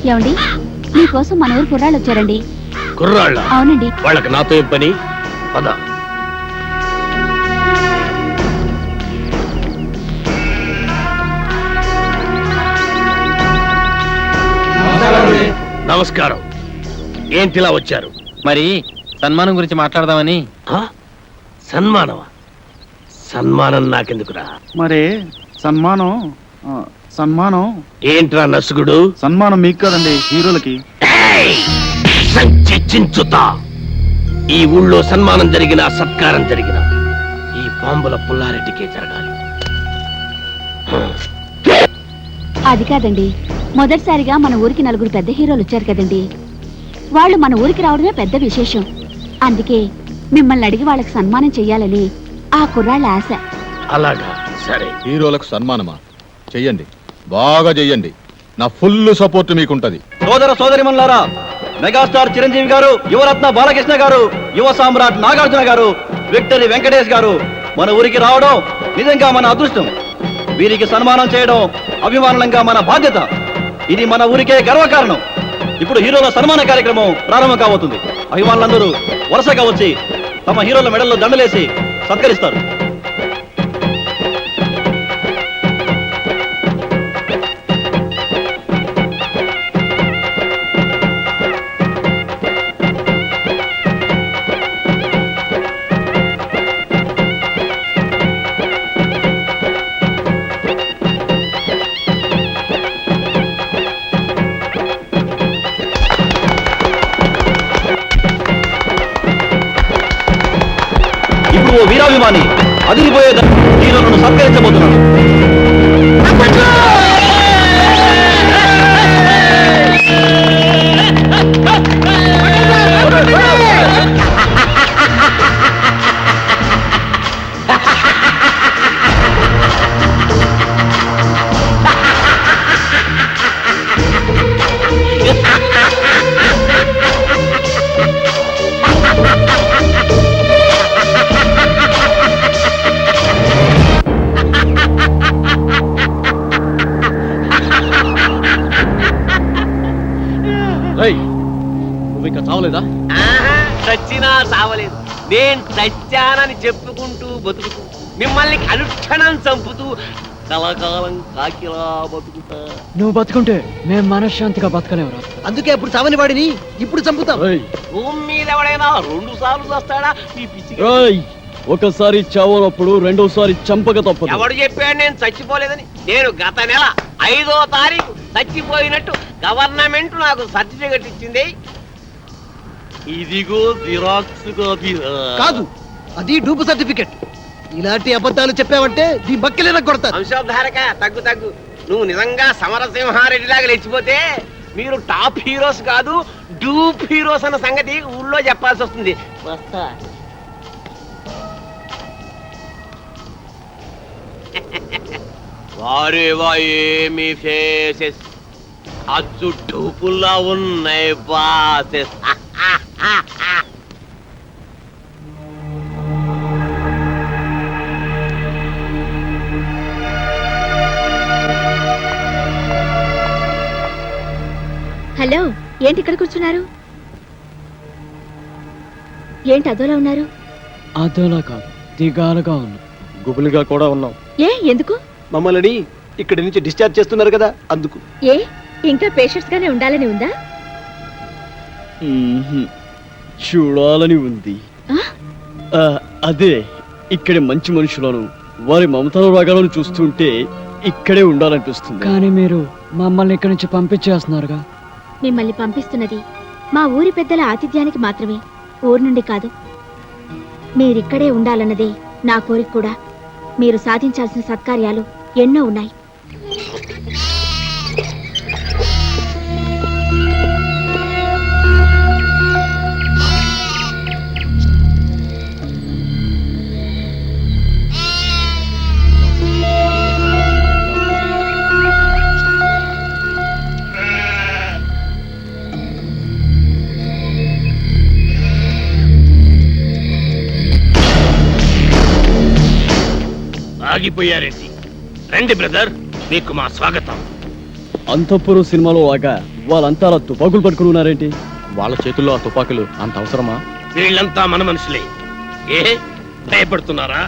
ఏమండి, మీకోసం మన ఊరు కుర్రాళ్ళు వచ్చారండి. కుర్రాళ్ళ? అవునండి. వాళ్ళకి నాతో ఏం పని? పద. నమస్కారం. ఏంటిలా వచ్చారు? మరి సన్మానం గురించి మాట్లాడదామని. సన్మానమా? సన్మానం నాకెందుకురా? మరి సన్మానం సన్మానం ఏంట్రా నసుగుడు? సన్మానం మీకు కదండి, హీరోలకి. చించుతా. ఈ ఊళ్ళో సన్మానం జరిగినా సత్కారం జరిగినా ఈ బాంబుల పుల్లారెడ్డికే జరగాలి. అది కాదండి, మొదటిసారిగా మన ఊరికి నలుగురు పెద్ద హీరోలు వచ్చారు కదండి. వాళ్ళు మన ఊరికి రావడమే పెద్ద విశేషం. అందుకే మిమ్మల్ని అడిగి వాళ్ళకి సన్మానం చెయ్యాలని ఆ కుర్రాళ్ళ ఆశ. అలాగా, సరే. హీరోలకు సన్మానమా? చెయ్యండి, బాగా చెయ్యండి. నా ఫుల్ సపోర్ట్ మీకుంటది. సోదర సోదరిమణులారా, మెగాస్టార్ చిరంజీవి గారు, యువరత్న బాలకృష్ణ గారు, యువ సామ్రాట్ నాగార్జున గారు, విక్టరీ వెంకటేష్ గారు మన ఊరికి రావడం నిజంగా మన అదృష్టం. వీరికి సన్మానం చేయడం అభిమానంగా మన బాధ్యత. ఇది మన ఊరికే గర్వకారణం. ఇప్పుడు హీరోల సన్మాన కార్యక్రమం ప్రారంభం కాబోతుంది. అభిమానులందరూ వరుసగా వచ్చి తమ హీరోల మెడల్లో దండలేసి సత్కరిస్తారు. ఇప్పుడు ఓ వీరాభిమాని అదిరిపోయే హీరోలను సత్కరించబోతున్నాడు. నువ్వు ఇంకా చావలేదా? చచ్చినా చావలేదు. నేను చచ్చానని చెప్పుకుంటూ బతుకుతూ మిమ్మల్ని అనుక్షణం చంపుతూ కలకాలం కాకిలా బతుకుతా. నువ్వు బతుకుంటే మేము మనశ్శాంతిగా బతకలేవురా. అందుకే అప్పుడు చావని వాడిని ఇప్పుడు చంపుతాం. భూమి మీద ఎవడైనా 2 సార్లు వస్తాడా? ఈ పిచ్చి ఒకసారి చావనప్పుడు రెండోసారి చంపక తప్పదు. ఎవడు చెప్పాడు నేను చచ్చిపోలేదని? నేను గత నెల 5వ తారీఖు చచ్చిపోయినట్టు గవర్నమెంట్ నాకు సర్టిఫికెట్ ఇచ్చింది. ఇదిగో జిరాక్స్ కాపీ. కాదు, అది డూపు సర్టిఫికెట్. ఇలాంటి అబద్ధాలు చెప్పావంటే నీ బక్కెలేన కొడతారు. వంశోద్ధారక తగ్గు తగ్గు. నువ్వు నిజంగా సమరసింహారెడ్డిలాగా లేచిపోతే మీరు టాప్ హీరోస్ కాదు, డూప్ హీరోస్ అన్న సంగతి ఊళ్ళో చెప్పాల్సి వస్తుంది. వస్తా. వారేవా ఏమి ఫేసెస్, అచ్చు డూపుల్లా ఉన్నాయి బాసెస్. హలో, ఏంటి ఇక్కడ కూర్చున్నారు? ఏంటి అదోలా ఉన్నారు? అదోలా కాదు, దిగాలుగా ఉన్నా. గుబులుగా కూడా ఉన్నాం. ఏ, ఎందుకు? మమ్మల్ని ఇక్కడి నుంచి డిశ్చార్జ్ చేస్తున్నారు కదా, అందుకు. ఏ, ఇంకా పేషెంట్స్ గానే ఉండాలని ఉందా? చూడాలని ఉంది. అదే, ఇక్కడి మంచి మనుషులను వారి మమతల రాగాలను చూస్తుంటే ఇక్కడే ఉండాలనిపిస్తుంది. కానీ మీరు మమ్మల్ని ఇక్కడి నుంచి పంపించేస్తున్నారుగా. మిమ్మల్ని పంపిస్తున్నది మా ఊరి పెద్దల ఆతిథ్యానికి మాత్రమే, ఊరు నుండి కాదు. మీరిక్కడే ఉండాలన్నదే నా కోరిక కూడా. మీరు సాధించాల్సిన సత్కార్యాలు ఎన్నో ఉన్నాయి. ఆగిపోయారేంటి? రండి బ్రదర్, మీకు మా స్వాగతం. అంతఃపురం సినిమాలో లాగా వాళ్ళంతా అలా తుపాకులు పట్టుకుని ఉన్నారేంటి? వాళ్ళ చేతుల్లో ఆ తుపాకులు అంత అవసరమా? వీళ్ళంతా మన మనుషులే. ఏ భయపడుతున్నారా?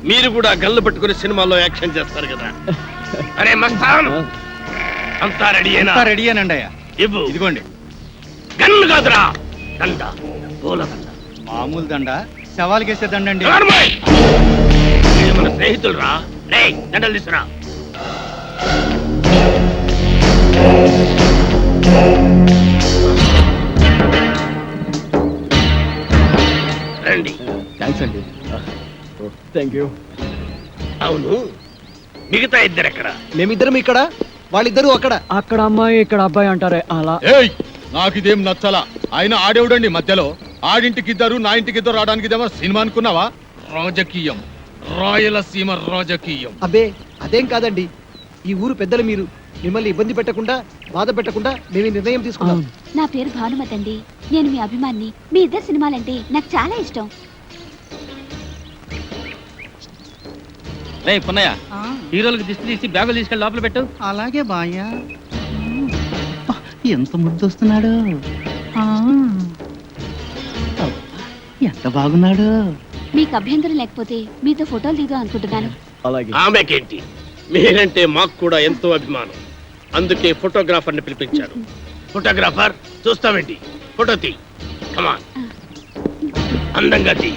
మీరు కూడా గన్లు పట్టుకుని సినిమాల్లో యాక్షన్ చేస్తారు కదా. అరే మస్తాన్, అంతా రెడీయేనా? రెడీయేనండి అయ్యా. ఇవ్వు. ఇదిగోండి. గన్ను కాదురా, దండ, పూల దండ. మామూలు దండ, సవాల్కేసే దండండి. నార్మల్. వీళ్ళు మన స్నేహితులు రా. రే దండలు తీసురా. రండి. థ్యాంక్స్ అండి. Thank you. అవును, మిగతా ఇద్దరు ఎక్కడ? మేమిద్దరం ఇక్కడ, వాళ్ళిద్దరూ అక్కడ. అక్కడ అమ్మాయి ఇక్కడ అబ్బాయి అంటారే అలా. ఏయ్, నాకిదేం నచ్చలా. ఆయన ఆడేవుడండి మధ్యలో. ఆడింటికిద్దరు, నా ఇంటికిద్దరు రావడానికి ఇదేమో సినిమా అనుకున్నావా? రాజకీయం, రాయలసీమ రాజకీయం. అబ్బే అదేం కాదండి, ఈ ఊరు పెద్దలు మీరు. మిమ్మల్ని ఇబ్బంది పెట్టకుండా, బాధ పెట్టకుండా మేము ఈ నిర్ణయం తీసుకున్నాం. నా పేరు భానుమతి అండి. నేను మీ అభిమాన్ని. మీ ఇద్దరు సినిమాలంటే నాకు చాలా ఇష్టం. రే పున్నయ్య, హీరోలకు దిష్టి తీసి బ్యాగులు తీసుకెళ్ళి లోపల పెట్టు. అలాగే బాయ్యా. ఎంత ముద్దొస్తున్నాడు, ఎంత బాగున్నాడు. మీకు అభ్యంతరం లేకపోతే మీతో ఫోటోలు దిగుదాం అనుకుంటున్నాను. అలాగే. ఆమెకేంటి, మీరంటే మాకు కూడా ఎంతో అభిమానం. అందుకే ఫోటోగ్రాఫర్ ని పిలిపించారు. ఫోటోగ్రాఫర్, చూస్తావేంటి? ఫోటో తీ. కమాన్, అందంగా తీ.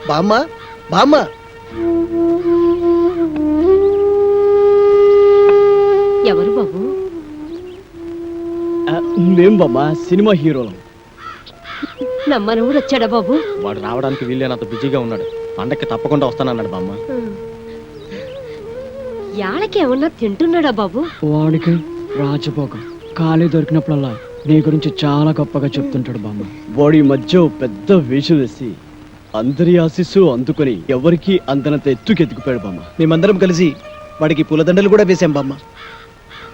బామ్మ, బామ్మ, ఎవరు బాబు? మేం బామ్మ సినిమా హీరోలం. నమ్మనవుడు వచ్చాడా బాబు? వాడు రావడానికి వీళ్ళేనంత బిజీగా ఉన్నాడు. పండక్కి తప్పకుండా వస్తానన్నాడు బామ్మ. యాళ్ళకి ఏమన్నా తింటున్నాడా బాబు? వాడికి రాజభోగం. ఖాళీ దొరికినప్పుడల్లా నీ గురించి చాలా గొప్పగా చెప్తుంటాడు బామ్మ. వాడి మధ్య ఓ పెద్ద వేషం వేసి అందరి ఆశీస్సు అందుకొని ఎవరికి అందనంత ఎత్తుకెత్తుకుపోయాడు బామ్మ. మేమందరం కలిసి వాడికి పూలదండలు కూడా వేసాం బామ్మ.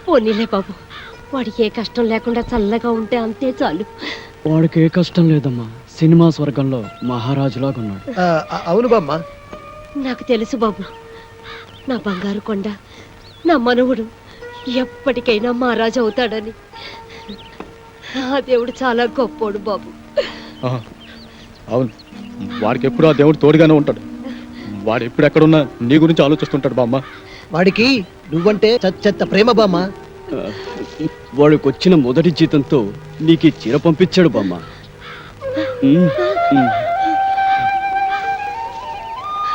పోనీలే బాబు, వాడికి ఏ కష్టం లేకుండా చల్లగా ఉంటే అంతే చాలు. వాడికి ఏ కష్టం లేదమ్మా. సినిమా స్వర్గంలో మహారాజులాగా ఉన్నాడు. అవును బామ్మ. నాకు తెలుసు బాబు, నా బంగారు కొండ, నా మనవుడు ఎప్పటికైనా మహారాజు అవుతాడని. ఆ దేవుడు చాలా గొప్పోడు బాబు. అవును, వాడికి ఎప్పుడు ఆ దేవుడు తోడుగానే ఉంటాడు. వాడు ఎప్పుడు ఎక్కడున్నా నీ గురించి ఆలోచిస్తుంటాడు బామ్మ. వాడికి నువ్వంటే చెత్త ప్రేమ బామ్మ. వాడికి వచ్చిన మొదటి జీతంతో నీకు ఈ చీర పంపించాడు బామ్మ.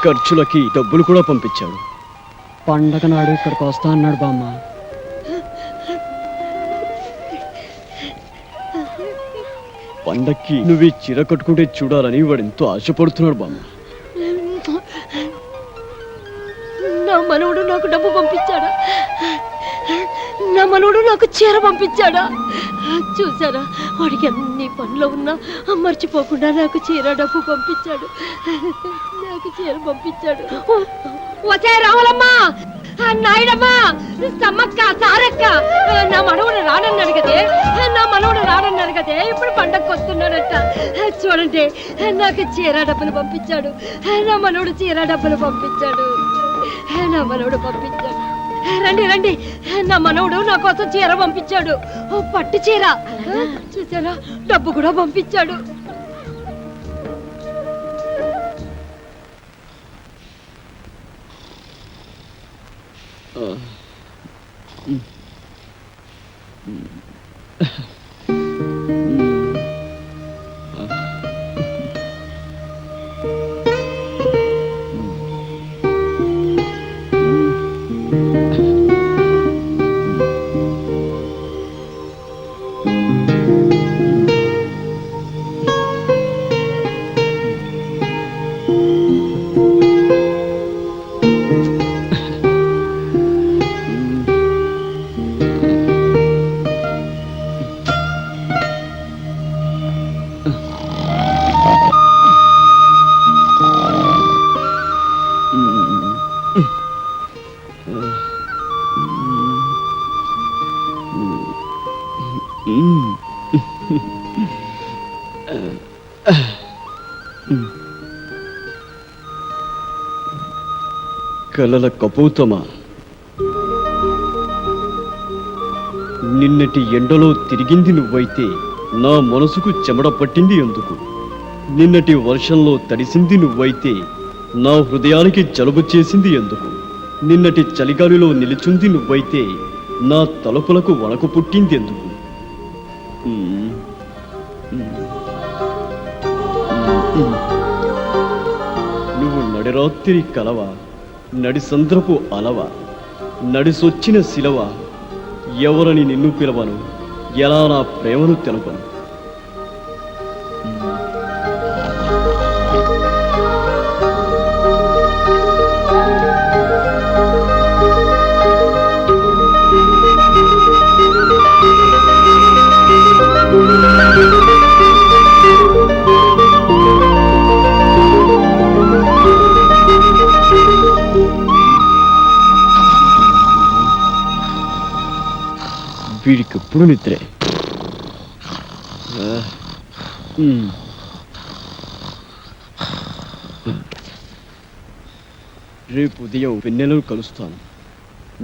ఖర్చులకి డబ్బులు కూడా పంపించాడు. పండగ నాడు ఇక్కడికి వస్తా అన్నాడు బామ్మ. పండక్కి నువ్వు ఈ చీర కట్టుకుంటే చూడాలని వాడు ఎంతో ఆశపడుతున్నాడు బామ్మ. నా మనవుడు నాకు డబ్బు పంపించాడా? నా మనవుడు నాకు చీర పంపించాడా? చూసారా, వాడికి అన్ని పనులు ఉన్నా మర్చిపోకుండా నాకు చీర డబ్బు పంపించాడు. నాకు చీర పంపించాడు. వచ్చే రావాలమ్మా, నాయుడమ్మా, సమ్మక్క, సారక్క, నా మనవుడు రానన్నాడు కదే, నా మనవుడు రానన్నాడు కదే, ఇప్పుడు పండగకు వస్తున్నాడట. చూడండి, నాకు చీర డబ్బులు పంపించాడు. నా మనవుడు చీర డబ్బులు పంపించాడు. నా మనవుడు పంపించాడు. రండి రండి, నా మనవుడు నా కోసం చీర పంపించాడు. పట్టు చీర. చూసారా, డబ్బు కూడా పంపించాడు. కలల కపోతమా, నిన్నటి ఎండలో తిరిగింది నువ్వైతే నా మనసుకు చెమట పట్టింది ఎందుకు? నిన్నటి వర్షంలో తడిసింది నువ్వైతే నా హృదయానికి జలుబు చేసింది ఎందుకు? నిన్నటి చలిగాలిలో నిలుచుంది నువ్వైతే నా తలుపులకు వణకు పుట్టింది ఎందుకు? నువ్వు నడిరాత్రి కలవా, నడిసంద్రపు అలవా, నడిసొచ్చిన శిలవ, ఎవరని నిన్ను పిలవను, ఎలా నా ప్రేమను తెలపను? వీడికి ఎప్పుడు నిద్రే. రేపు ఉదయం వెన్నెలను కలుస్తాను.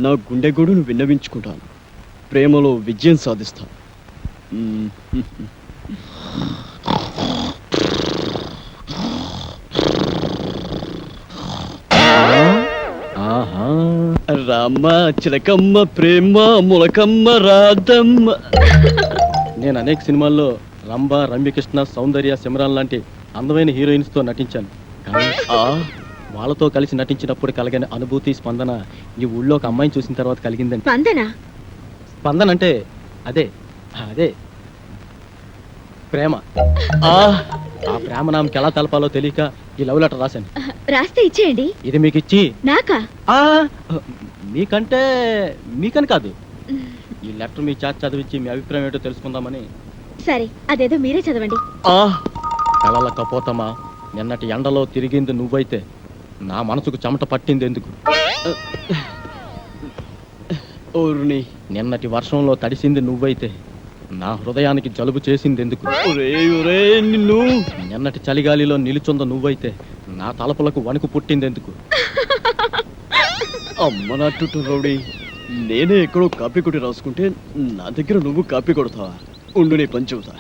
నా గుండె గొడును విన్నవించుకుంటాను. ప్రేమలో విజయం సాధిస్తాను. రామ్మ చిలకమ్మ ప్రేమ ములకమ్మ రాధమ్మ. నేను అనేక సినిమాల్లో రంభ, రమ్యకృష్ణ, సౌందర్య, సిమ్రాన్ లాంటి అందమైన హీరోయిన్స్ తో నటించాను. కానీ వాళ్ళతో కలిసి నటించినప్పుడు కలిగిన అనుభూతి, స్పందన ఈ ఊళ్ళో ఒక అమ్మాయిని చూసిన తర్వాత కలిగిందండి. స్పందన అంటే అదే అదే ప్రేమ. ఆ ప్రేమ నామకి ఎలా తెలపాలో తెలియక ఈ లవ్ లెటర్ రాశాను. రాస్తే ఇచ్చేయండి. ఇది మీకు ఇచ్చి నాకా? మీకంటే మీకని కాదు, ఈ లెటర్ మీ చేత చదివించి మీ అభిప్రాయం ఏంటో తెలుసుకుందామని. సరే, అదేదో మీరే చదవండి. కలల కపోతమా, నిన్నటి ఎండలో తిరిగింది నువ్వైతే నా మనసుకు చెమట పట్టింది ఎందుకు? నిన్నటి వర్షంలో తడిసింది నువ్వైతే నా హృదయానికి జలుబు చేసింది ఎందుకు? నిన్ను నిన్నటి చలిగాలిలో నిలుచుంద నువ్వైతే నా తలపులకు వణుకు పుట్టింది ఎందుకు? అమ్మ నట్టు రౌడీ, నేనే ఎక్కడో కాపీ కొట్టి రాసుకుంటే నా దగ్గర నువ్వు కాపీ కొడతావా? ఉండు నీ పని చెబుతా.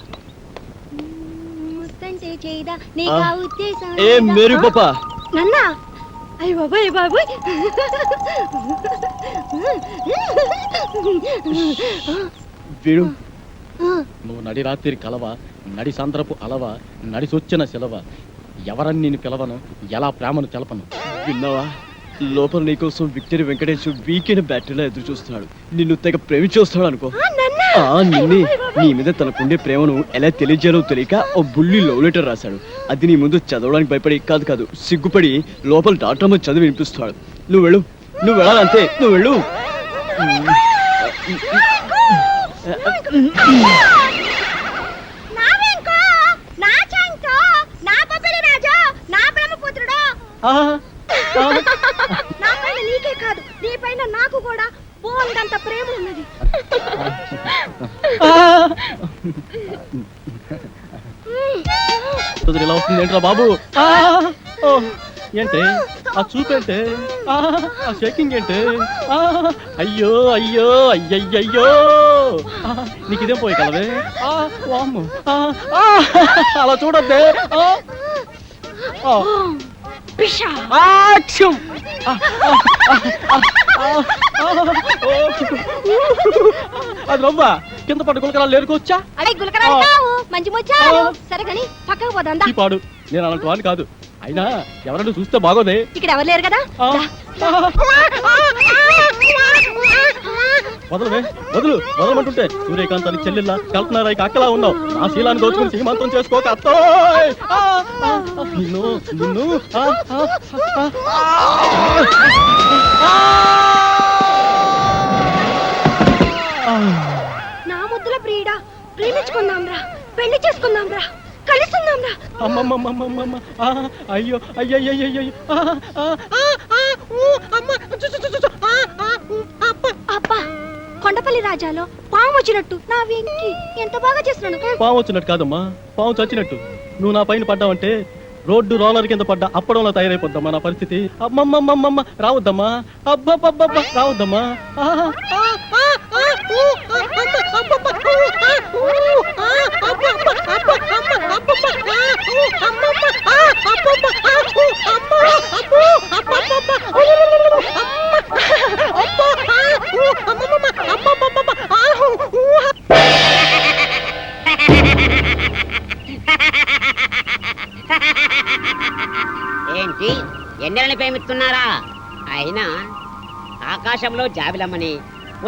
ఏ మేరీ పాపా, నన్నా? అయ్య బాబాయ్ బాబాయ్, వీడు నువ్వు నడి రాత్రి కలవ, నడి సంద్రపు అలవ, నడిసొచ్చిన శిలవ, ఎవరని నేను పిలవను, ఎలా ప్రేమను తెలపను? విన్నావా? లోపల నీకోసం విక్టరీ వెంకటేష్ వీకెండ్ బ్యాటరీలో ఎదురు చూస్తున్నాడు. నిన్ను తెగ ప్రేమించొస్తాడు అనుకో. నిన్నే నీ మీద తనకుండే ప్రేమను ఎలా తెలియజేయాలో తెలియక ఓ బుల్లి లవ్ లెటర్ రాశాడు. అది నీ ముందు చదవడానికి భయపడి కాదు సిగ్గుపడి లోపల డాక్టర్ చదివి వినిపిస్తాడు. నువ్వు వెళ్ళు, నువ్వు వెళ్ళాలంతే, నువ్వు వెళ్ళు. నీకే కాదు, నీ పైన నాకు కూడా బోల్డంత ప్రేమ ఉన్నది. ఇలా వస్తుంది ఏంట్రా బాబు? ఏంటే ఆ చూపేంటే, ఆ షేకింగ్ ఏంటే? అయ్యో అయ్యో అయ్యయ్యో, నీకు ఇదేం పోయి కలవే? అలా చూడద్దే. అది రవ్వ కింద పట్టు గులకరాలు లేరుకోవచ్చా? మంచి ముచ్చారు. సరే కానీ పక్కకు పోదా పాడు. నేను అలాంటి వాడిని కాదు. అయినా ఎవరైనా చూస్తే బాగోదే. ఇక్కడ ఎవరు లేరు కదా. వదలవే, వదలమంటుంటే సూర్యకాంతాన్ని చెల్లెల్లా, కల్పనారాయికి అక్కలా ఉన్నావు. నా శీలాన్ని దోచుకుని సీమంతం చేసుకోక అత్తో. నిన్ను నిన్ను నా ముద్దుల ప్రియుడా, ప్రేమించుకుందాం రా, పెళ్లి చేసుకుందాం రా, కలుసుకుందాం రా. అమ్మమ్మమ్మమ్మమ్మ, అయ్యో అయ్యయ్యయ్యో, అబ్బా, కొండపల్లి రాజాలో పాము వచ్చినట్టు నా వెంకి ఎంత బాగా చేస్తున్నాను. పాము వచ్చినట్టు కాదమ్మా, పాము చచ్చినట్టు. నువ్వు నా పైన పడ్డావంటే రోడ్డు రోలర్ కింద పడ్డ అప్పడంలో తయారైపోద్దమ్మా నా పరిస్థితి. అమ్మమ్మమ్మమ్మ రావద్దమ్మా, అబ్బబ్బబ్బబ్బ రావద్దమ్మా. ఆహా, ఆ, ఆ, ఆ, ఊ, ఆ, అమ్మ, అబ్బబ్బ, ఊ, ఆ, ఊ, ఆ, అబ్బబ్బ, అబ్బ, అమ్మ, అబ్బబ్బ, ఆ, ఊ, అమ్మమ్మ, ఆ, అబ్బబ్బ, ఆ, ఊ, అమ్మ, అబ్బో, అబ్బబ్బబ్బ, ఊ, అమ్మ, అబ్బో, ఆ, ఊ, అమ్మమ్మమ్మ, అబ్బబ్బబ్బ, ఆ, ఊ, ఏంటి ఎన్నెలని ప్రేమిస్తున్నారా? అయినా ఆకాశంలో జాబిలమ్మని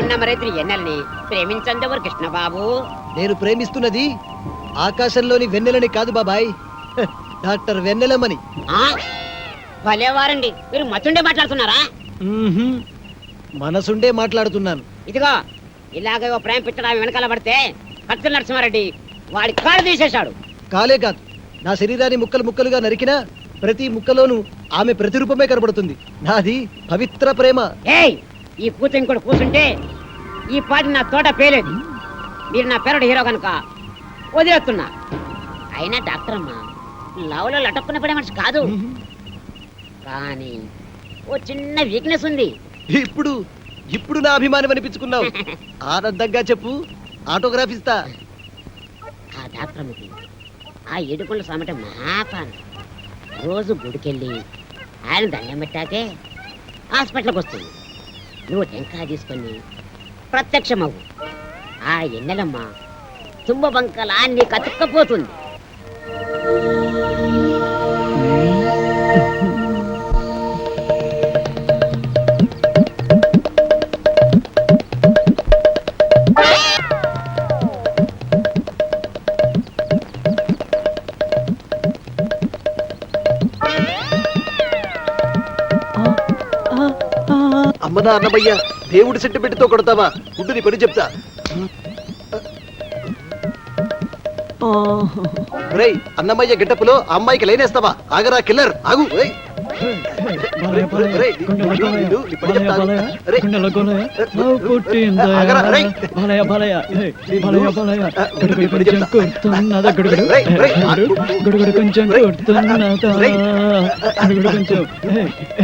ఉన్నమరైతులు ఎన్నెలని ప్రేమించందెవరు కృష్ణబాబు? నేను ప్రేమిస్తున్నది ఆకాశంలోని వెన్నెలని కాదు బాబాయ్, డాక్టర్ వెన్నెలమ్మని. ఆ? భలేవారండి, మీరు మతుండే మాట్లాడుతున్నారా? మనసుండే మాట్లాడుతున్నాను. ఇదిగో ఇలాగే ఓ ప్రేమ పిచ్చడా వెనకాల పడితే కత్తుల నరసింహారెడ్డి వాడి కాళ్ళు తీసేశాడు. కాలే కాదు, నా శరీరాన్ని ముక్కలు ముక్కలుగా నరికినా ప్రతి ముక్కలోనూ ఆమె ప్రతిరూపమే కనబడుతుంది. నాది పవిత్ర ప్రేమ. ఏయ్, ఈ కూతురు ఇంకోటి కూర్చుంటే ఈ పాటి నా తోట పేలేదు. మీరు నా పేరుడు హీరో కనుక వదిలేస్తున్నా. అయినా డాక్టర్ అమ్మా లవ్లో లటక్కున్న పడే మనిషి కాదు, కానీ ఓ చిన్న వీక్నెస్ ఉంది. ఇప్పుడు ఇప్పుడు నా అభిమానం అనిపించుకున్నావు. ఆనందంగా చెప్పు, ఆటోగ్రాఫ్ ఇస్తా. ఆ డాక్టర్ అమ్మకి ఆ ఏడుకొండ సామట మహాపాన. రోజు గుడికెళ్ళి ఆయన దండం పెట్టాకే హాస్పిటల్కి వస్తుంది. నువ్వు టెంకాయ తీసుకొని ప్రత్యక్షమవు. ఆ ఎన్నెలమ్మ తుంబ బంకలా నీకు అతుక్కపోతుంది. అమ్మనా అన్నమయ్య, దేవుడి సెంటిమెంట్తో కొడతావా? ఉండు నీ పని చెప్తా. రేయ్, అన్నమయ్య గెటప్పులో ఆ అమ్మాయికి లైనేస్తావా? ఆగరా కిల్లర్, ఆగు. రేయ్. రేయ్, నిన్ను, నీ పని చెప్తా. రేయ్. ఆగరా, రేయ్. నీ పని చెప్తా. రేయ్, రేయ్, ఆగు.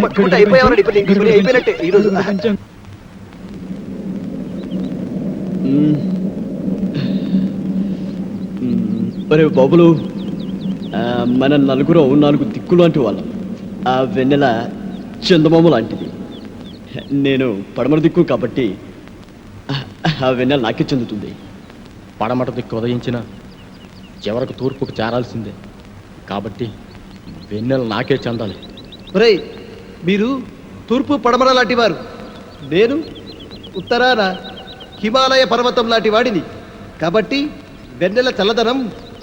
పట్టుకుంటే అయిపోయావరా? నీ పని అయిపోయినట్టే ఈరోజు. ఒరే బాబులు, మన నలుగురు 4 దిక్కు లాంటి వాళ్ళం. ఆ వెన్నెల చందమామ లాంటిది. నేను పడమర దిక్కు కాబట్టి ఆ వెన్నెల నాకే చెందుతుంది. పడమట దిక్కు ఉదయించిన చివరకు తూర్పుకు చేరాల్సిందే కాబట్టి వెన్నెల నాకే చెందాలి. ఒరేయ్, మీరు తూర్పు పడమర లాంటి వారు, నేను ఉత్తరాన హిమాలయ పర్వతం లాంటి వాడిని. కాబట్టి వెన్నెల చల్లదనం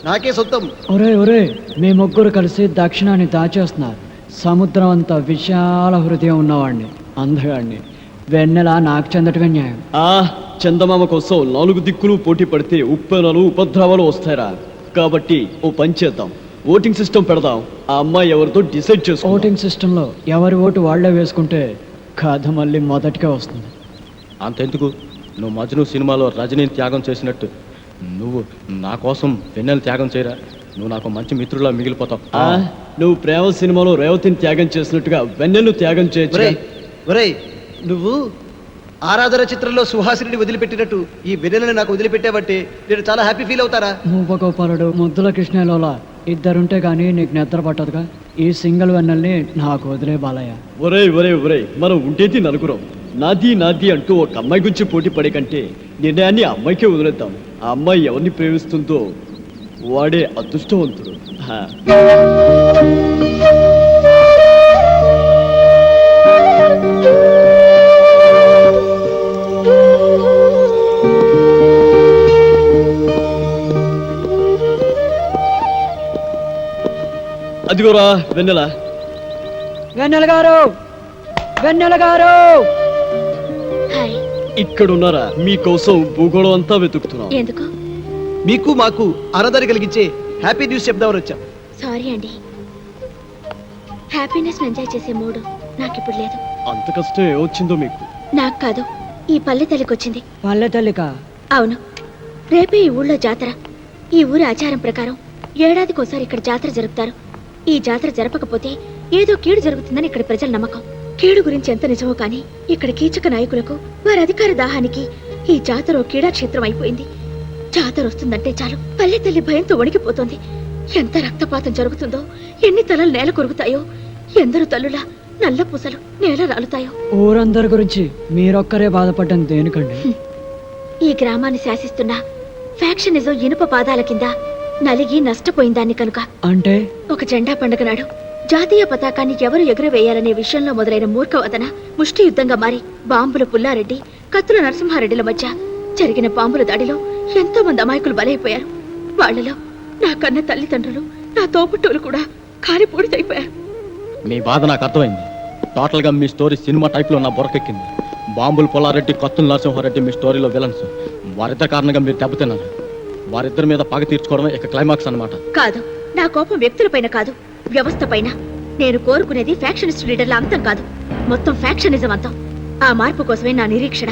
నాకే సొంతం. ఒరే ఒరే, మీ ముగ్గురు కలిసి దక్షిణాన్ని దాచేస్తున్నారు. సముద్రం అంతా విశాల హృదయం ఉన్నవాడిని, అందగాడిని. వెన్నెల నాకు చెందటమే న్యాయం. ఆ చందమామ కోసం 4 దిక్కులు పోటీ పడితే ఉప్పెనలు ఉపద్రవాలు వస్తాయిరా. కాబట్టి ఓ పని చేద్దాం, ఓటింగ్ సిస్టమ్ పెడదాం. ఆ అమ్మాయి ఎవరితో డిసైడ్ చేసుకో. ఓటింగ్ సిస్టంలో ఎవరి ఓటు వాళ్లే వేసుకుంటే కథ మళ్ళీ మొదటికే వస్తుంది. అంతెందుకు, నువ్వు మజ్ను సినిమాలో రజనీని త్యాగం చేసినట్టు నువ్వు నా కోసం వెన్నెల త్యాగం చేయరా. నువ్వు నాకు మంచి మిత్రులా మిగిలిపోతావు. నువ్వు ప్రేమ సినిమాలో రేవతిని త్యాగం చేసినట్టుగా వెన్నెలను త్యాగం చేయొచ్చు. ఒరేయ్, నువ్వు ఆరాధన చిత్రంలో సుహాసిని వదిలిపెట్టినట్టు ఈ వెన్నెలని నాకు వదిలిపెట్టావంటే నేను చాలా హ్యాపీ ఫీల్ అవుతారా. మూపగోపాలుడు, ముద్దుల కృష్ణలోలా ఇద్దరుంటే గానీ నీకు నిద్ర పట్టదుగా. ఈ సింగిల్ వెన్నెల్ని నాకు వదిలే బాలయ్య. ఒరే ఒరే ఒరే, మనం ఉండేది నలుగురం. నాది నాది అంటూ ఒక అమ్మాయి గురించి పోటీ పడే కంటే నిర్ణయాన్ని ఆ అమ్మాయికే వదిలేద్దాం. ఆ అమ్మాయి ఎవరిని ప్రేమిస్తుందో వాడే అదృష్టవంతుడు. అదిగోరా వెన్నెల. వెన్నెల గారు, వెన్నెల గారు, హాయ్. ఇక్కడున్నారా? మీకోసం భూగోళం అంతా వెతుకుతున్నాం. ఎందుకు? మీకు మాకు ఆనందాన్ని కలిగించే హ్యాపీ న్యూస్ చెప్దామని వచ్చాం. సారీ అండి, హ్యాపీనెస్ ఎంజాయ్ చేసే మూడు నాకు ఇప్పుడు లేదు. అంత కష్టం ఏమొచ్చిందో మీకు? నాకు కాదు, ఈ పల్లె తల్లికి వచ్చింది. పల్లె తల్లిక? అవును, రేపే ఈ ఊళ్ళో జాతర. ఈ ఊరి ఆచారం ప్రకారం ఏడాదికోసారి ఇక్కడ జాతర జరుపుతారు. ఈ జాతర జరపకపోతే ఏదో కీడు జరుగుతుందని ఇక్కడ ప్రజల నమ్మకం. కీడు గురించి ఎంత నిజమో కానీ ఇక్కడ కీచక నాయకులకు వారి అధికార దాహానికి ఈ జాతర ఓ క్రీడాక్షేత్రం అయిపోయింది. జాతర వస్తుందంటే చాలు పల్లె తల్లి భయంతో వణికిపోతోంది. ఎంత రక్తపాతం జరుగుతుందో, ఎన్ని తలలు నేల కొరుగుతాయో, ఎందరు తల్లుల నల్ల పూసలు నేల రాలుతాయో. ఊరందరి గురించి మీరొక్కరే బాధపడ్డం దేనికండి? ఈ గ్రామాన్ని శాసిస్తున్న ఫ్యాక్షనిజం ఇనుప పాదాల కింద నలిగి నష్టపోయిందాన్ని కనుక. అంటే ఒక జెండా పండుగ నాడు జాతీయ పతాకాన్ని ఎవరు ఎగురవేయాలనే విషయంలో మొదలైన మూర్ఖవదన ముష్టి యుద్ధంగా మారి బాంబుల పుల్లారెడ్డి, కత్తుల నరసింహారెడ్డిల మధ్య జరిగిన బాంబుల దాడిలో ఎంతో మంది అమాయకులు బలైపోయారు. వాళ్లలో నా కన్న తల్లిదండ్రులు, నా తోపుట్టువులు కూడా కాలిపూడితైపోయారు. మీ బాధ నాకు అర్థమైంది. టోటల్ గా మీ స్టోరీ సినిమా టైప్ లో నా బుర్రకెక్కింది. బాంబులు పొల్లారెడ్డి, కత్తుల నరసింహారెడ్డి మీ స్టోరీలో విలన్స్. వారిద్దరి కారణంగా మీరు దెబ్బతిన్నారు. వారిద్దరి మీద పగ తీర్చుకోవడం ఇక క్లైమాక్స్ అన్నమాట. కాదు, నా కోపం వ్యక్తులపైన కాదు, వ్యవస్థ పైన. నేను కోరుకునేది ఫ్యాక్షనిస్ట్ లీడర్ల అంతం కాదు, మొత్తం ఫ్యాక్షనిజం అంతం. ఆ మార్పు కోసమే నా నిరీక్షణ.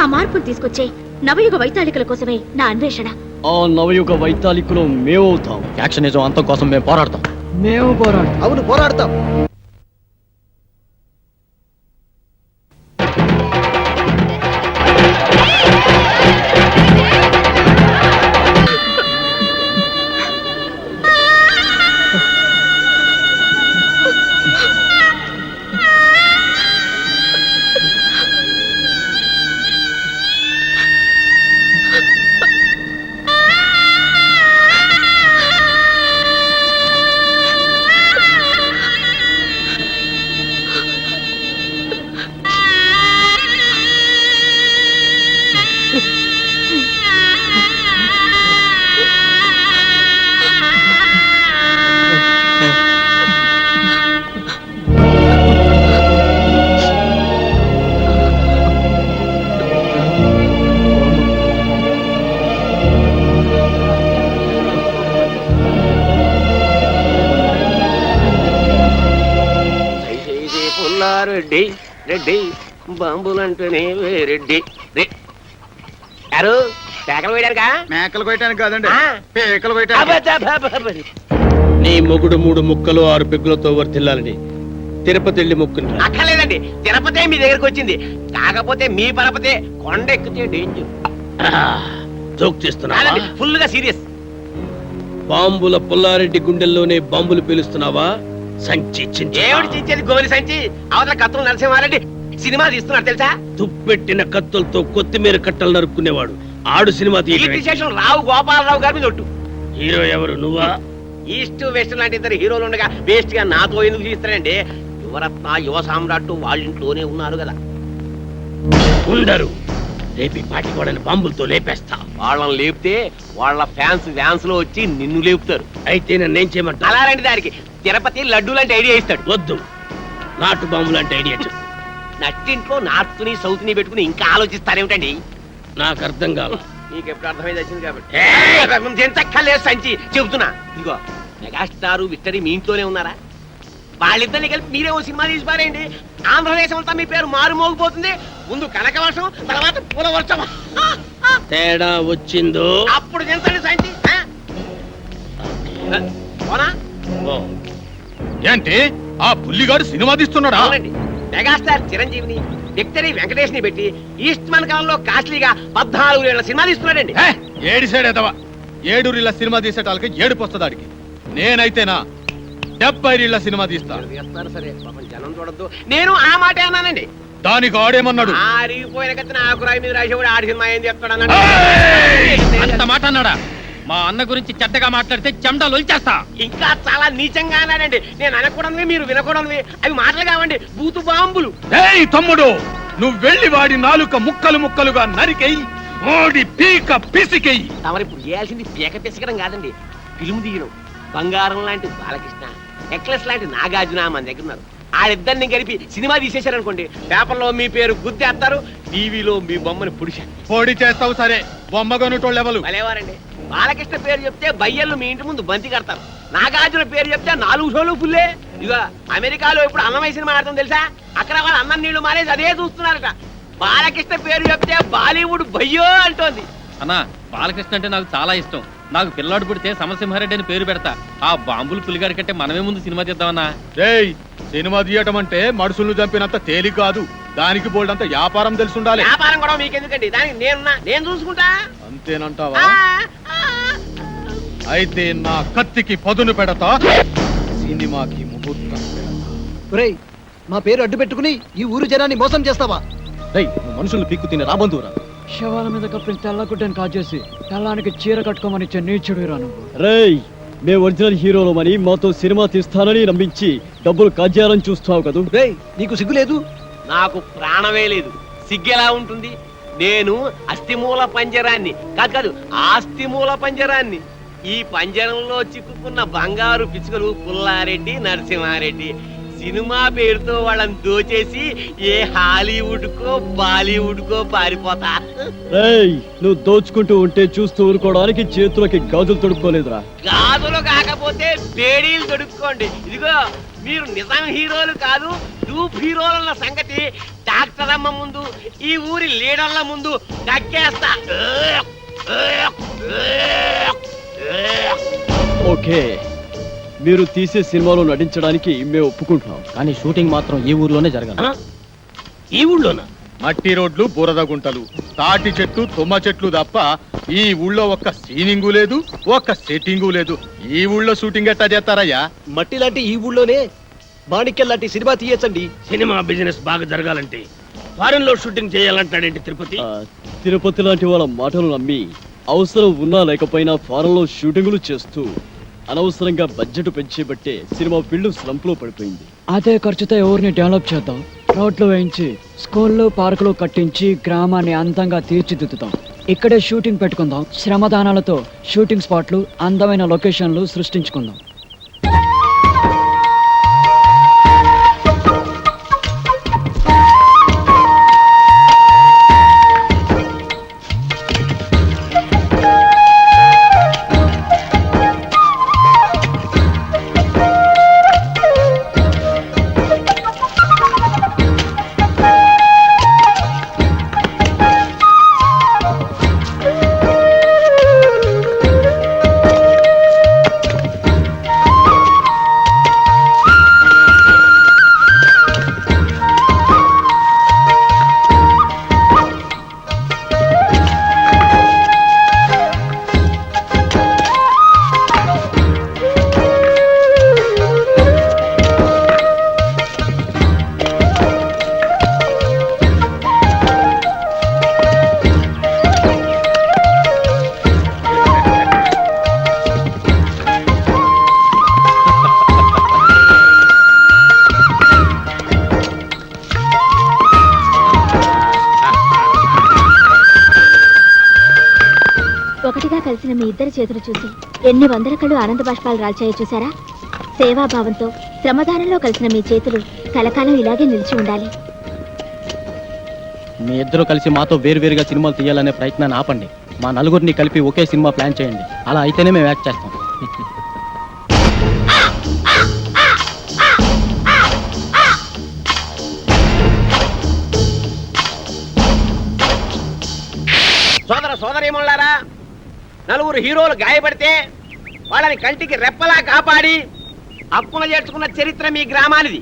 ఆ మార్పును తీసుకొచ్చే నవయుగ వైతాళికల కోసమే నా అన్వేషణ. ఆ నవయుగ వైతాళికులు మేమవుతాం. ఫ్యాక్షనిజం అంతం కోసం మేము పోరాడతాం. మేము పోరాడు. అవును, పోరాడతాం. రెడ్డి రెడ్డి బాంబులంటేనే రెడ్డి యారు పేకలు వేయడానికా? మేకలు కొయ్యడానికి కాదండి, ఆ. పేకలు కొయ్యడానికి. నీ మొగుడు 3 ముక్కలు 6 పెగ్గులతో వర్తిల్లాలని తిరుపతి వెళ్ళి మొక్కుని అక్కర్లేదండి, తిరుపతి మీ దగ్గరకు వచ్చింది. కాకపోతే మీ పరపతే కొండ ఎక్కితే డేంజర్. జోక్ చేస్తున్నావా? ఫుల్ గా సీరియస్. బాంబుల పుల్లారెడ్డి గుండెల్లోనే బాంబులు పేలుస్తున్నావా? సంచి ఏమిటి చించేది గోలి సంచి? అవతల కత్తులు నరసింహారెడ్డి సినిమా తీస్తున్నాడు తెలుసా? తుప్పెట్టిన కత్తులతో కొత్తిమీర కట్టలు నరుక్కునేవాడు ఆడు సినిమా విశేషం రావు గోపాలరావు గారి మీద ఒట్టు. హీరో ఎవరు? నువ్వా? ఈస్ట్ వెస్ట్ లాంటి ఇద్దరు హీరోలు ఉండగా వేస్ట్ గా నాతో ఎందుకు తీస్తారండి? యువరత్న, యువ సామ్రాట్ వాళ్ళ ఇంట్లోనే ఉన్నారు కదా. ఉండరు. రేపి పాటి వాళ్ళని బాంబులతో లేపేస్తా. వాళ్ళని లేపితే వాళ్ళ ఫ్యాన్స్ లో వచ్చి నిన్ను లేపుతారు. అయితే నన్నేం చేయమంటా? అలాంటి దానికి తిరుపతి లడ్డు లాంటి ఐడియా ఇస్తాడు. వద్దు, నాటు బాంబు లాంటి ఐడియా చెప్పు. నట్టింట్లో నార్త్ ని సౌత్ ని పెట్టుకుని ఇంకా ఆలోచిస్తారేమిటండి? నాకు అర్థం కాదు. నీకు ఎప్పుడు అర్థమైంది వచ్చింది కాబట్టి ఎంత కలేదు సంచి చెబుతున్నా. ఇదిగో మెగాస్టార్ విక్టరీ మీ ఇంట్లోనే ఉన్నారా? వాళ్ళిద్దరిని కలిపి మీరే ఓ సినిమా తీసి పారేయండి. ఆంధ్రదేశం అంతా మీ పేరు మారుమోగిపోతుంది. ముందు కనక వర్షం, తర్వాత పూల వర్షం. తేడా వచ్చిందో అప్పుడు ఎంతండి సంచి? పోనా? ఏంటి ఆ పుల్లిగాడు సినిమా తీస్తున్నాడా? అవునండి, మెగాస్టార్ చిరంజీవిని, విక్టరీ వెంకటేష్ ని పెట్టి ఈస్ట్ మన కాలంలో కాస్ట్లీగా 14 ఏళ్ల సినిమా తీస్తున్నాడండి. ఏడి సైడ్ ఎదవా, 7 రీళ్ళ సినిమా తీసేటాలకి ఏడుపు వస్తుందాడికి. నేనైతేనా 70 రీళ్ళ సినిమా తీస్తా. చేస్తారు సరే, పాపం జనం చూడద్దు. నేను ఆ మాట అన్నానండి. దానికి ఆడేమన్నాడు? ఆరిగిపోయిన కత్తిన ఆకురాయి మీద రాసేవాడు ఆడి సినిమా ఏం చెప్తాడు అంత మాట అన్నాడా? మా అన్న గురించి చెడ్డగా మాట్లాడితే చెమటలు వచ్చేస్తా. ఇంకా చాలా నీచంగా అన్నాడండి. నేను అనకూడనివి, మీరు వినకూడనివి. అవి మాటలు కావండి, బూతు బాంబులు. ఏయ్ తమ్ముడు, నువ్వు వెళ్ళి వాడి నాలుక ముక్కలు ముక్కలుగా నరికెయ్యి, ఓడి పీక పిసికెయ్యి. తమరిప్పుడు చేయాల్సింది పీక పిసకడం కాదండి, ఫిల్మ్ తీయడం. బంగారం లాంటి బాలకృష్ణ, నెక్లెస్ లాంటి నాగార్జున మన దగ్గర ఉన్నారు. ఆడిద్దరిని కలిపి సినిమా తీసేశారనుకోండి, పేపర్లో మీ పేరు గుద్దేస్తారు, టీవీలో మీ బొమ్మని పొడి చేస్తావు సరే, బొమ్మగొనుటోళ్ళు ఎవరు? భలేవారండి. బాలకృష్ణ పేరు చెప్తే బయ్యళ్ళు మీ ఇంటి ముందు బంతి కడతారు. నాగార్జున పేరు చెప్తే 4 షోలు ఫుల్లే. ఇక అమెరికాలో ఇప్పుడు అన్నమయ్య సినిమా ఆడతాం తెలుసా? అక్కడ వాళ్ళు అన్నం నీళ్లు మానేసి అదే చూస్తున్నారట. బాలకృష్ణ పేరు చెప్తే బాలీవుడ్ బయ్యో అంటోంది. అన్నా, బాలకృష్ణ అంటే నాకు చాలా ఇష్టం. నాకు పిల్లాడు పుడితే సమరసింహారెడ్డి అని పేరు పెడతా. ఆ బాంబులు పులిగాడి కంటే మనమే ముందు సినిమా తీద్దామన్నా. రేయ్, సినిమా తీయటం అంటే మనుషులను చంపినంత తేలిక కాదు, దానికి బోల్డంత వ్యాపారం తెలుసుండాలి. వ్యాపారం కూడా మీకెందుకండి, దానికి నేను చూసుకుంటా. అంతేనంటావా? అయితే నా కత్తికి పదును పెడతా, సినిమాకి ముహూర్తం పెడతా. ఒరేయ్, మా పేరు అడ్డు పెట్టుకుని ఈ ఊరు జనాన్ని మోసం చేస్తావా? రేయ్, నువ్వు మనుషులు పీక్కు తిని రాబందురా. శవాల మీద కప్పిన తెల్లగుడ్డని కాజేసి తెల్లానికి చీర కట్టుకోమని ఇచ్చే నీచుడు రాను. రేయ్, మేము ఒరిజినల్ హీరోలమని మాతో సినిమా తీస్తానని నమ్మించి డబ్బులు కాజేయాలని చూస్తావు కదూ. రేయ్, నీకు సిగ్గు లేదు? నాకు ప్రాణమే లేదు, సిగ్గెలా ఉంటుంది? నేను అస్థిమూల పంజరాన్ని కాదు ఆస్తిమూల పంజరాన్ని. ఈ పంజరంలో చిక్కుకున్న బంగారు పిచ్చుకలు పుల్లారెడ్డి, నరసింహారెడ్డి. సినిమా పేరుతో వాళ్ళని దోచేసి ఏ హాలీవుడ్ కో బాలీవుడ్ కో పారిపోతా. రేయ్, నువ్వు దోచుకుంటూ ఉంటే చూస్తూ ఊరుకోవడానికి చేతులకి గాజులు తొడుక్కోలేదురా. గాజులు కాకపోతే బేడీలు దొడుక్కోండి. ఇదిగో, మీరు నిజం హీరోలు కాదు, డూప్ హీరోల సంగతి డాక్టర్ అమ్మ ముందు, ఈ ఊరి లీడర్ల ముందు కక్కేస్తా. ఓకే, మీరు తీసే సినిమాలో నటించడానికి మేము ఒప్పుకుంటున్నాం. కానీ షూటింగ్ మాత్రం ఈ ఊర్లోనే జరగాలి. ఈ ఊళ్ళోనా? మట్టి రోడ్లు, బురద గుంటలు, తాటి చెట్లు, తుమ్మ చెట్లు తప్ప ఈ ఊళ్ళో ఒక్క సీనింగు లేదు, ఒక్క సెట్టింగు లేదు. ఈ ఊళ్ళో షూటింగ్ ఎట్టా చేస్తారయ్యా? మట్టి లాంటి ఈ ఊళ్ళోనే మాణిక్యం లాంటి సినిమా తీయచ్చండి. సినిమా బిజినెస్ బాగా జరగాలంటే ఫారెన్ లో షూటింగ్ చేయాలంటాడేంటి తిరుపతి? తిరుపతి లాంటి వాళ్ళ మాటలు నమ్మి అవసరం ఉన్నా లేకపోయినా ఫారెన్లో షూటింగులు చేస్తూ అనవసరంగా బడ్జెట్ పెంచేబట్టే సినిమా ఫీల్డ్ స్లంప్ లో పడిపోయింది. అదే ఖర్చుతో ఎవరిని డెవలప్ చేద్దాం, రోడ్లు వేయించి స్కూళ్ళు పార్కులు కట్టించి గ్రామాన్ని అందంగా తీర్చిదిద్దుతాం. ఇక్కడే షూటింగ్ పెట్టుకుందాం. శ్రమదానాలతో షూటింగ్ స్పాట్లు, అందమైన లొకేషన్లు సృష్టించుకుందాం. ఒకటిగా కలిసిన మీ ఇద్దరి చేతులు చూసి ఎన్ని వందల కళ్ళు ఆనంద బాష్పాలు రాల్చాయో చూసారా? సేవాభావంతో శ్రమదానంలో కలిసిన మీ చేతులు కలకాలం ఇలాగే నిలిచి ఉండాలి. మీ ఇద్దరు కలిసి మాతో వేరువేరుగా సినిమాలు తీయాలనే ప్రయత్నాన్ని ఆపండి. మా నలుగురిని కలిపి ఒకే సినిమా ప్లాన్ చేయండి. అలా అయితేనే మేము యాక్ట్ చేస్తాం. సోదరీమణులారా, నలుగురు హీరోలు గాయపడితే వాళ్ళని కంటికి రెప్పలా కాపాడి హక్కున చేర్చుకున్న చరిత్ర మీ గ్రామానిది.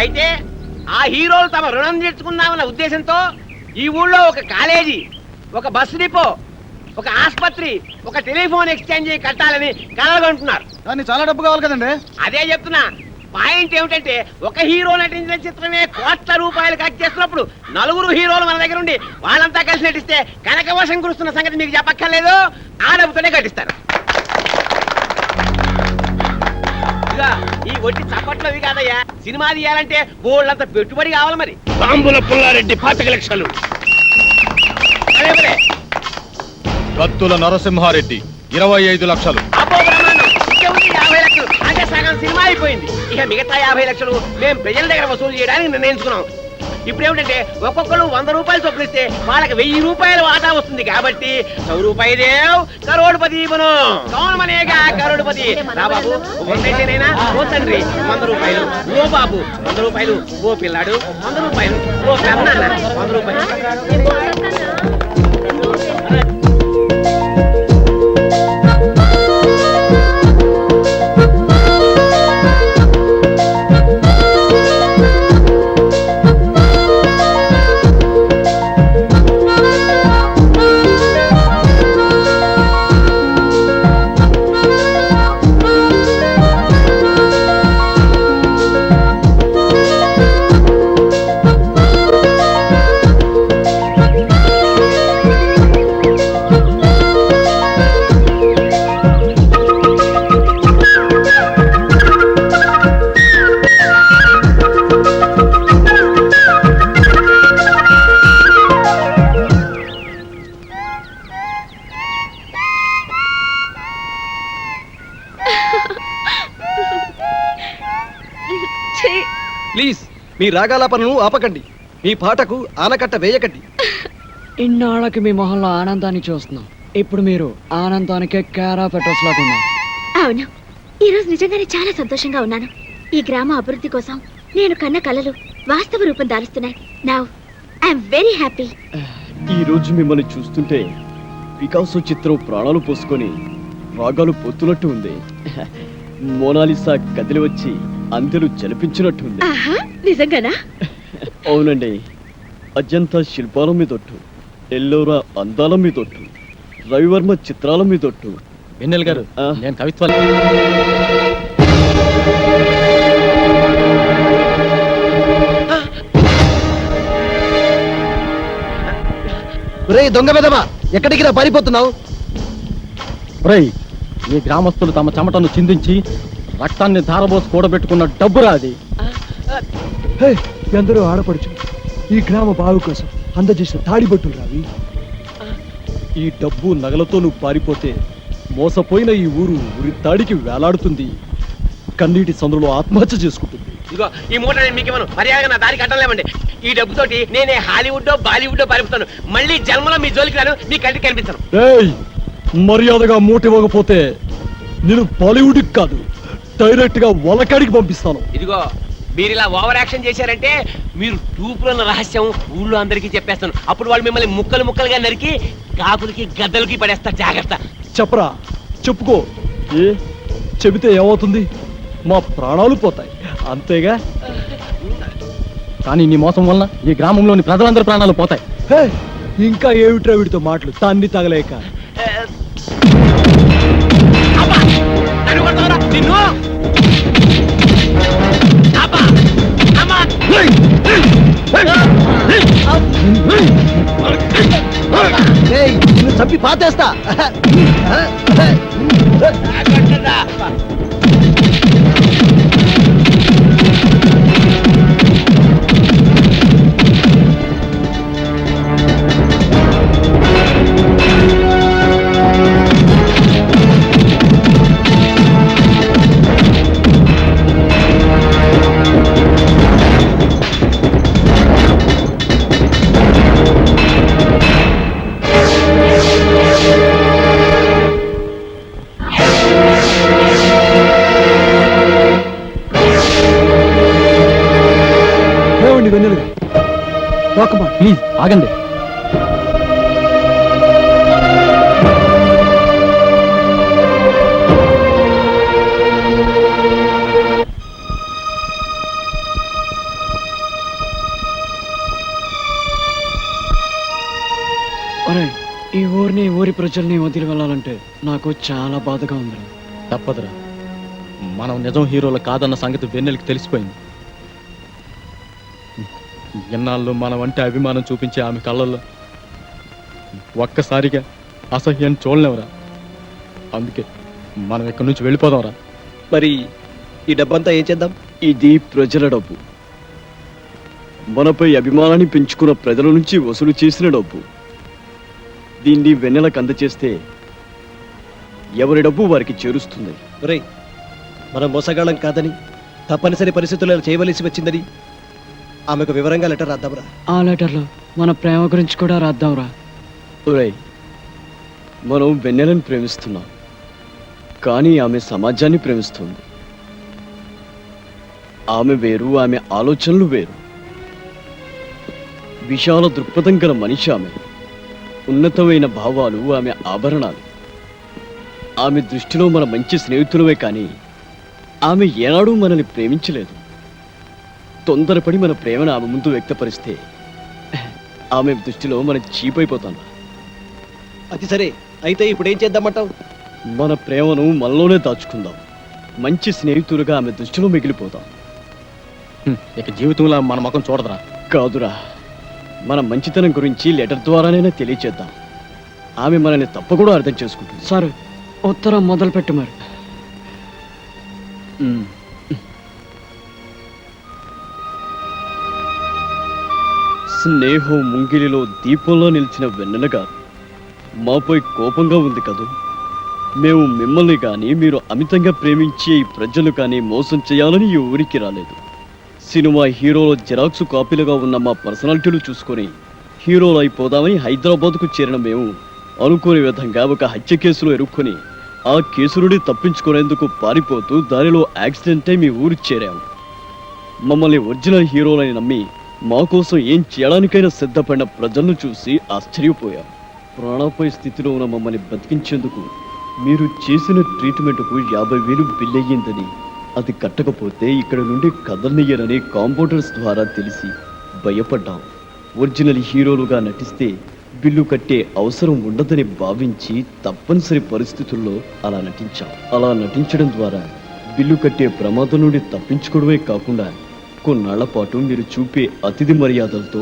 అయితే ఆ హీరోలు తమ రుణం తీర్చుకున్నామన్న ఉద్దేశంతో ఈ ఊళ్ళో ఒక కాలేజీ, ఒక బస్సు డిపో, ఒక ఆసుపత్రి, ఒక టెలిఫోన్ ఎక్స్చేంజ్ కట్టాలని కలగంటున్నారు. దాన్ని చాలా డబ్బు కావాలి కదండి. అదే చెప్తున్నా. పాయింట్ ఏమిటంటే, ఒక హీరో నటించిన చిత్రమే కోట్ల రూపాయలు ఖర్చు చేస్తున్నప్పుడు నలుగురు హీరోలు మన దగ్గర ఉండి వాళ్ళంతా కలిసి నటిస్తే కనకవర్షం కురుస్తున్న సంగతి మీకు చెప్పక్కర్లేదు. ఆ డబ్బుతోనే కట్టిస్తారు. ఈ ఒట్టి చప్పట్లవి కాదయ్యా, సినిమా తీయాలంటే బోళ్ళంత పెట్టుబడి కావాలి. మరి బాంబుల పుల్లారెడ్డి 25 లక్షలు, కత్తుల నరసింహారెడ్డి 25 లక్షలు, 50 లక్షలు. అంటే సగం సినిమా అయిపోయింది. ఇక మిగతా 50 లక్షలు మేము ప్రజల దగ్గర వసూలు చేయడానికి నిర్ణయించుకున్నాం. ఇప్పుడు ఏమిటంటే, ఒక్కొక్కరు 100 రూపాయలు చొప్పులిస్తే వాళ్ళకి 1000 రూపాయల వాటా వస్తుంది. కాబట్టి 100 రూపాయి దేవ్ కరోడ్పతి బను. కౌన్ మనేగా కరోడ్పతి. రా బాబు, 100 ఓ తండ్రి 100 రూపాయలు, ఓ బాబు 100 రూపాయలు, ఓ పిల్లాడు 100 రూపాయలు, ఓ పెన్నాన్న 100 రూపాయలు. ప్లీజ్ మీ రాగాలాపనను ఆపకండి, మీ పాటకు ఆనకట్ట వేయకండి. ఇన్నాళ్ళకి మీ మొహంలో ఆనందాన్ని చూస్తున్నాం. ఇప్పుడు మీరు ఆనందానికే కేరా పెట్రోల్స్ లాగా ఉన్నారు. అవును, ఈరోజు నిజంగానే చాలా సంతోషంగా ఉన్నాను. ఈ గ్రామ అభివృద్ధి కోసం నేను కన్న కలలు వాస్తవ రూపం దాలుస్తున్నాయి. Now I'm very happy. ఈ రోజు మిమ్మల్ని చూస్తుంటే పికాసో చిత్రం ప్రాణాలు పోసుకొని రాగాలు పొత్తునట్టు ఉంది. మోనాలిసా కదిలి వచ్చి అందరూ జలిపించినట్టు ఉంది. ఆహా, నిజంగానా? అవునండి, అజంతా శిల్పాల మీదొట్టు, ఎల్లోరా అందాల మీదొట్టు, రవివర్మ చిత్రాల మీదొట్టు. వెన్నెల గారు, నేను కవిత్వాలు రే దొంగ వెదవా, ఎక్కడికి రా పారిపోతున్నావు? ఒరేయ్, ఈ గ్రామస్తులు తమ చెమటను చిందించి రక్తాన్ని ధారబోసి కూడబెట్టుకున్న డబ్బురా అది. ఎందరో ఆడపడుచు ఈ గ్రామ బావు కోసం అందజేసిన తాడిబొట్టులు రావి. ఈ డబ్బు నగలతో నువ్వు పారిపోతే మోసపోయిన ఈ ఊరు ఉరి తాడికి వేలాడుతుంది, కన్నీటి సందులో ఆత్మహత్య చేసుకుంటుంది. ఇదిగో ఈ మూట నేను మీకు ఇవ్వను, మర్యాదగా నా దారికి అడ్డం. ఈ డబ్బుతోటి నేనే హాలీవుడ్ బాలీవుడ్ పారిపోతాను. మళ్ళీ జన్మలో మీ జోలికి రాను, మీ కంటికి కనిపించను. ఏయ్, మర్యాదగా మూట ఇవ్వకపోతే నేను బాలీవుడ్కి కాదు, డైరెక్ట్ గా వలకాడికి పంపిస్తాను. ఇదిగో మీరు ఇలా ఓవర్ యాక్షన్ చేశారంటే మీరు టూపులో ఉన్న రహస్యం ఊళ్ళో అందరికీ చెప్పేస్తాను. అప్పుడు వాళ్ళు మిమ్మల్ని ముక్కలు ముక్కలుగా నరికి కాకులకి గద్దలకి పడేస్తారు. జాగ్రత్త. చెప్పరా, చెప్పుకో. ఏ చెబితే ఏమవుతుంది? మా ప్రాణాలు పోతాయి, అంతేగా. కానీ నీ మోసం వలన ఈ గ్రామంలోని ప్రజలందరి ప్రాణాలు పోతాయి. ఇంకా ఏమిట్రా వీడితో మాటలు తాన్ని తగలేక. నన్ను కొడతావరా? నిన్ను అబ్బా! అమ్మా! నిన్ను చంపి పాతేస్తా. ప్లీజ్ ఆగండి. ఈ ఊరిని ఊరి ప్రజల్ని వదిలి వెళ్ళాలంటే నాకు చాలా బాధగా ఉంది. తప్పదురా, మనం నిజం హీరోలు కాదన్న సంగతి వెన్నెలకి తెలిసిపోయింది. ఎన్నాళ్ళు మనం అంటే అభిమానం చూపించే ఆమె కళ్ళల్లో ఒక్కసారిగా అసహ్యం చూడలేవురా. అందుకే మనం ఇక్కడి నుంచి వెళ్ళిపోదాంరా. మరి ఈ డబ్బంతా ఏం చేద్దాం? ఇది ప్రజల డబ్బు, మనపై అభిమానాన్ని పెంచుకున్న ప్రజల నుంచి వసూలు చేసిన డబ్బు. దీన్ని వెన్నెలకు అందచేస్తే ఎవరి డబ్బు వారికి చేరుస్తుంది. ఒరేయ్, మనం మోసగాళ్ళం కాదని, తప్పనిసరి పరిస్థితుల్లో చేయవలసి వచ్చిందని ఆమెకు వివరంగా లెటర్ రాద్దాంరా. ఆ లెటర్లో మన ప్రేమ గురించి కూడా రాద్దాంరా. ఒరేయ్, మనం వెన్నెలను ప్రేమిస్తున్నాం, కానీ ఆమె సమాజాన్ని ప్రేమిస్తుంది. ఆమె వేరు, ఆమె ఆలోచనలు వేరు. విశాల దృక్పథం గల మనిషి ఆమె. ఉన్నతమైన భావాలు ఆమె ఆభరణాలు. ఆమె దృష్టిలో మన మంచి స్నేహితులమే కానీ ఆమె ఏనాడూ మనల్ని ప్రేమించలేదు. తొందరపడి మన ప్రేమను ఆమె ముందు వ్యక్తపరిస్తే ఆమె దృష్టిలో మనం చీపైపోతాం. అది సరే, అయితే ఇప్పుడు ఏం చేద్దామంటావు? మన ప్రేమను మనలోనే దాచుకుందాం. మంచి స్నేహితులుగా ఆమె దృష్టిలో మిగిలిపోతాం. ఇక జీవితంలో మన ముఖం చూడదురా. కాదురా, మన మంచితనం గురించి లెటర్ ద్వారానైనా తెలియచేద్దాం. ఆమె మనల్ని తప్పకుండా అర్థం చేసుకుంటుంది. సరే, ఉత్తరం మొదలు పెట్టు మరి. స్నేహం ముంగిలిలో దీపంలో నిలిచిన వెన్నెల గారు మాపై కోపంగా ఉంది కదూ. మేము మిమ్మల్ని కానీ మీరు అమితంగా ప్రేమించే ఈ ప్రజలు కానీ మోసం చేయాలని ఈ ఊరికి రాలేదు. సినిమా హీరోలో జిరాక్స్ కాపీలుగా ఉన్న మా పర్సనాలిటీలు చూసుకొని హీరోలు అయిపోదామని హైదరాబాద్కు చేరిన మేము అనుకోని విధంగా ఒక హత్య కేసులో ఇరుక్కొని ఆ కేసు నుండి తప్పించుకునేందుకు పారిపోతూ దారిలో యాక్సిడెంట్ అయి మీ ఊరికి చేరాము. మమ్మల్ని ఒరిజినల్ హీరోలని నమ్మి మా కోసం ఏం చేయడానికైనా సిద్ధపడిన ప్రజలను చూసి ఆశ్చర్యపోయాం. ప్రాణాపాయ స్థితిలో ఉన్న మమ్మల్ని బతికించేందుకు మీరు చేసిన ట్రీట్మెంట్కు 50,000 బిల్ అయ్యిందని, అది కట్టకపోతే ఇక్కడ నుండి కదలనియ్యరని కాంపౌండర్స్ ద్వారా తెలిసి భయపడ్డాం. ఒరిజినల్ హీరోలుగా నటిస్తే బిల్లు కట్టే అవసరం ఉండదని భావించి తప్పనిసరి పరిస్థితుల్లో అలా నటించాం. అలా నటించడం ద్వారా బిల్లు కట్టే ప్రమాదం నుండి తప్పించుకోవడమే కాకుండా కొన్నాళ్ల పాటు మీరు చూపే అతిథి మర్యాదలతో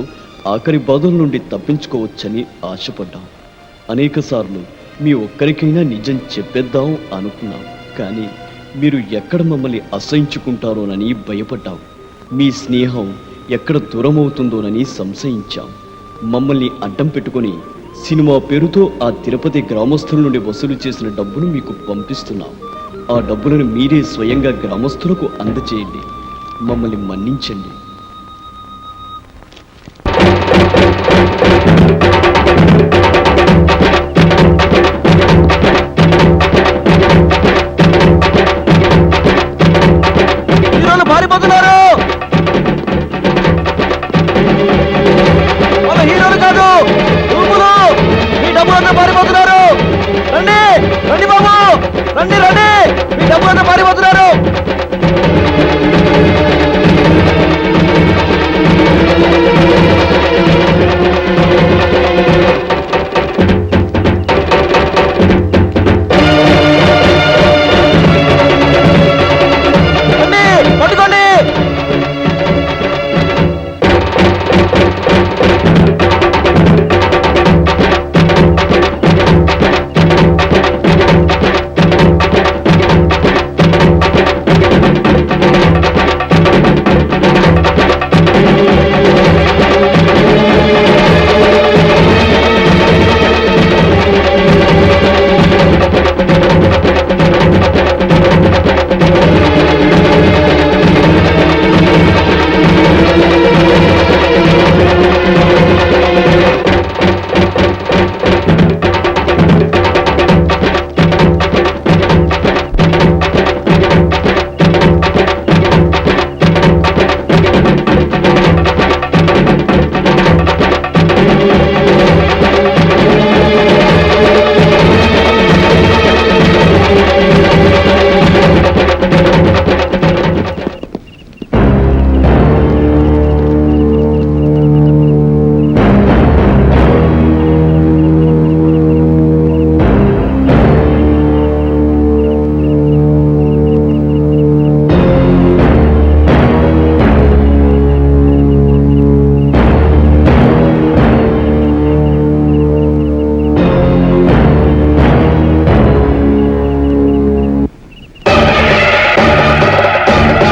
ఆఖరి బాధల నుండి తప్పించుకోవచ్చని ఆశపడ్డాం. అనేక సార్లు మీ ఒక్కరికైనా నిజం చెప్పేద్దాం అనుకున్నాం, కానీ మీరు ఎక్కడ మమ్మల్ని అసహించుకుంటారోనని భయపడ్డాం. మీ స్నేహం ఎక్కడ దూరం అవుతుందోనని సంశయించాం. మమ్మల్ని అడ్డం పెట్టుకొని సినిమా పేరుతో ఆ తిరుపతి గ్రామస్తుల నుండి వసూలు చేసిన డబ్బును మీకు పంపిస్తున్నాం. ఆ డబ్బులను మీరే స్వయంగా గ్రామస్తులకు అందచేయండి. మమ్మల్ని మన్నించండి.